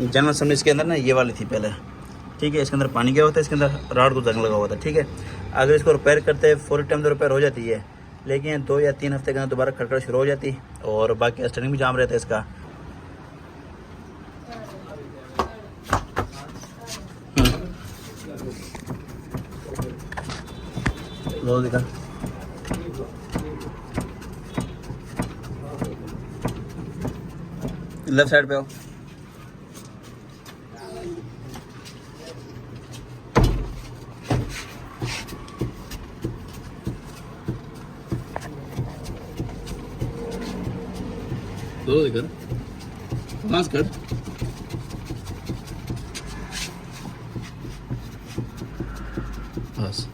General assembly इसके अंदर ना ये वाली थी पहले, ठीक है। इसके अंदर पानी गया होता है, इसके अंदर राड को जंग लगा हुआ था, ठीक है। अगर इसको रिपेयर करते फुल टाइम तो रिपेयर हो जाती है, लेकिन 2 या 3 हफ्ते के अंदर दोबारा खड़खड़ शुरू हो जाती और बाकी स्टैंडिंग भी जाम रहता है इसका। देखा लेफ्ट साइड पे हो, दो देखकर पास कर। बस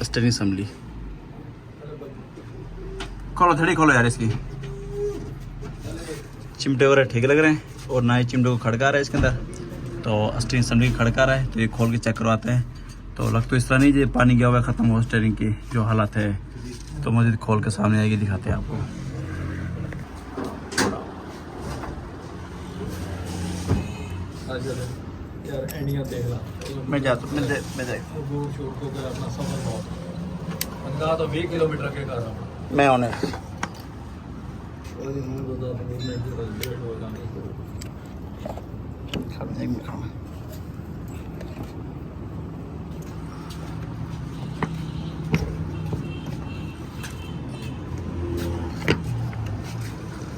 स्टेरिंग असेंबली खोलो, थोड़ी खोलो यार। इसकी चिमटे वगैरह ठीक लग रहे हैं और ना ही चिमटे को खड़का रहा है इसके अंदर, तो स्टेरिंग असेंबली खड़का रहा है। तो ये खोल के चेक करवाते हैं। तो लग तो इस तरह नहीं जो पानी गया हुआ ख़त्म हो स्टेरिंग की जो हालत है, तो मस्जिद खोल के सामने आएगी, दिखाते हैं आपको। यार एंडियां देख ला, मैं जाता हूँ, मैं दूर छोड़ को कर अपना सफर बहुत अंदा तो 20 किलोमीटर के कर रहा हूं मैं होने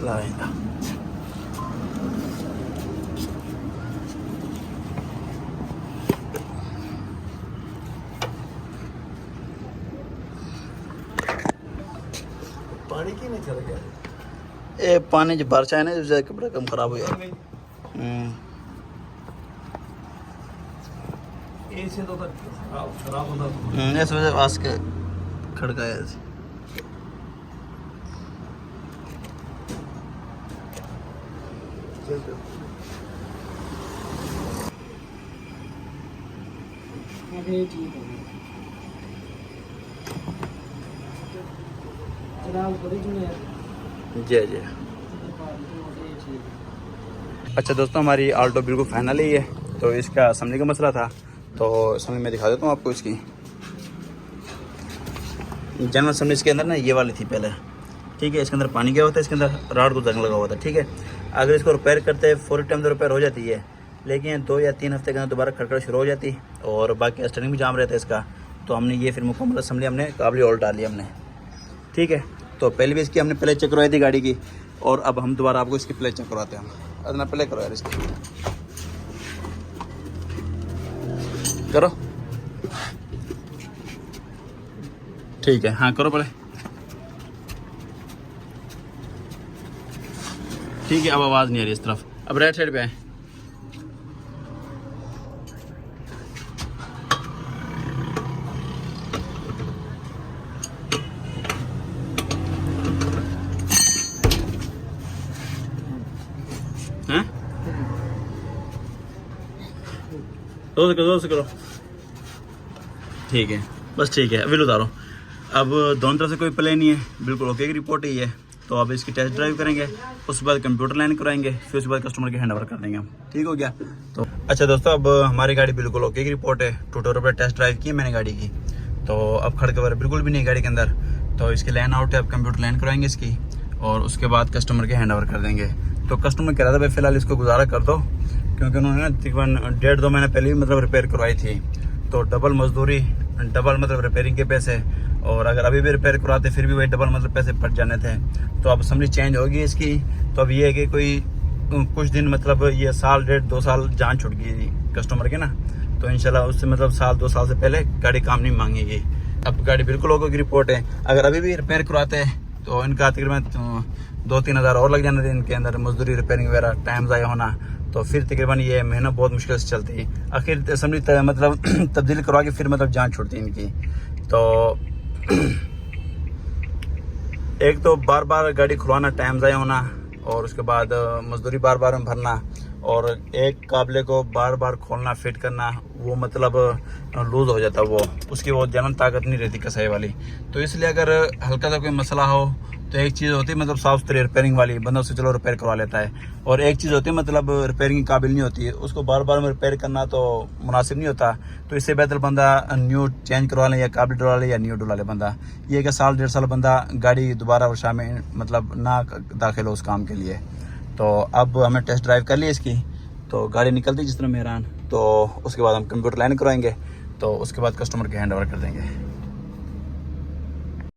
लाएगा। पानी की नहीं चल गया ये पानी जो बारिश है ना, जो कपड़ा कम खराब हो गया। ऐसे तो खराब होता इस वजह वास के खड़काया ऐसे। जी जी। अच्छा दोस्तों, हमारी आल्टो बिल्कुल फाइनल ही है। तो इसका असेंबली का मसला था, तो असेंबली में दिखा देता हूँ आपको। इसकी जनरल असेंबली इसके अंदर ना ये वाली थी पहले, ठीक है। इसके अंदर पानी गया होता है, इसके अंदर राड को जंग लगा हुआ था, ठीक है। अगर इसको रिपेयर करते फुल टाइम तो रिपेयर हो जाती है, लेकिन 2 या 3 हफ्ते के अंदर दोबारा खड़खड़ शुरू हो जाती और बाकी स्टैंडिंग भी जाम रहता है इसका। तो हमने ये फिर मुकम्मल असेंबली हमने काबली ऑल डाली हमने, ठीक है। तो पहले भी इसकी हमने प्ले चेक करवाई थी गाड़ी की, और अब हम दोबारा आपको इसकी प्ले चेक करवाते हैं। अदना प्ले करो यार इसकी, करो ठीक है। हाँ करो पहले, ठीक है। अब आवाज़ नहीं आ रही इस तरफ। अब राइट साइड पे आए। हैं दो से करो, ठीक है। बस ठीक है, अभी उतारो। अब दोनों तरफ से कोई प्ले नहीं है, बिल्कुल ओके की रिपोर्ट ही है। तो अब इसकी टेस्ट ड्राइव करेंगे, उसके बाद कंप्यूटर लाइन कराएंगे, फिर उसके बाद कस्टमर के हैंड ओवर कर देंगे हम, ठीक हो गया। तो अच्छा दोस्तों, अब हमारी गाड़ी बिल्कुल ओके की रिपोर्ट है। 2 टूर पर टेस्ट ड्राइव की मैंने गाड़ी की, तो अब खड़कवर बिल्कुल भी नहीं गाड़ी के अंदर। तो इसकी लाइन आउट है, अब कंप्यूटर लाइन कराएंगे इसकी, और उसके बाद कस्टमर के हैंड ओवर कर देंगे। तो कस्टमर कह रहा था भाई फिलहाल इसको गुजारा कर दो, क्योंकि उन्होंने ना तकरीबन 1.5-2 महीने पहले भी मतलब रिपेयर करवाई थी। तो डबल मजदूरी, डबल मतलब रिपेयरिंग के पैसे, और अगर अभी भी रिपेयर करवाते फिर भी वही डबल मतलब पैसे पड़ जाने थे। तो अब असेंबली चेंज होगी इसकी। तो अब ये है कि कोई कुछ दिन मतलब ये 1, 1.5-2 साल जान छुट गई कस्टमर के ना, तो इंशाल्लाह उससे मतलब 1-2 साल से पहले गाड़ी काम नहीं मांगेगी। अब गाड़ी बिल्कुल ओके की रिपोर्ट है। अगर अभी भी रिपेयर करवाते हैं तो इनका तकरीबन 2-3 हज़ार और लग जाने थे इनके अंदर, मजदूरी, रिपेयरिंग वगैरह, टाइम ज़ाया होना। तो फिर तकरीबन ये महीना बहुत मुश्किल से चलती है। आखिर असेंबली मतलब तब्दील करवा के फिर मतलब जान छुटती है इनकी। तो एक तो बार बार गाड़ी खुलवाना, टाइम ज़ाया होना, और उसके बाद मजदूरी बार बार में भरना, और एक काबले को बार बार खोलना, फिट करना, वो मतलब लूज़ हो जाता, वो उसकी वो जनन ताकत नहीं रहती कसाई वाली। तो इसलिए अगर हल्का सा कोई मसला हो तो एक चीज़ होती है मतलब साफ सुथरी रिपेयरिंग वाली, बंदा उससे चलो रिपेयर करवा लेता है, और एक चीज़ होती है मतलब रिपेयरिंग के काबिल नहीं होती है, उसको बार बार में रिपेयर करना तो मुनासिब नहीं होता। तो इससे बेहतर बंदा न्यू चेंज करवा ले या काबिल डलवा ले या न्यू डलवा ले बंदा। ये कि साल 1.5 साल बंदा गाड़ी दोबारा वर्षा में मतलब ना दाखिल हो उस काम के लिए। तो अब हमने टेस्ट ड्राइव कर लिया इसकी, तो गाड़ी निकलती जिस तरह मेहरान, तो उसके बाद हम कंप्यूटर लाइन करवाएंगे, तो उसके बाद कस्टमर के हैंड ओवर कर देंगे।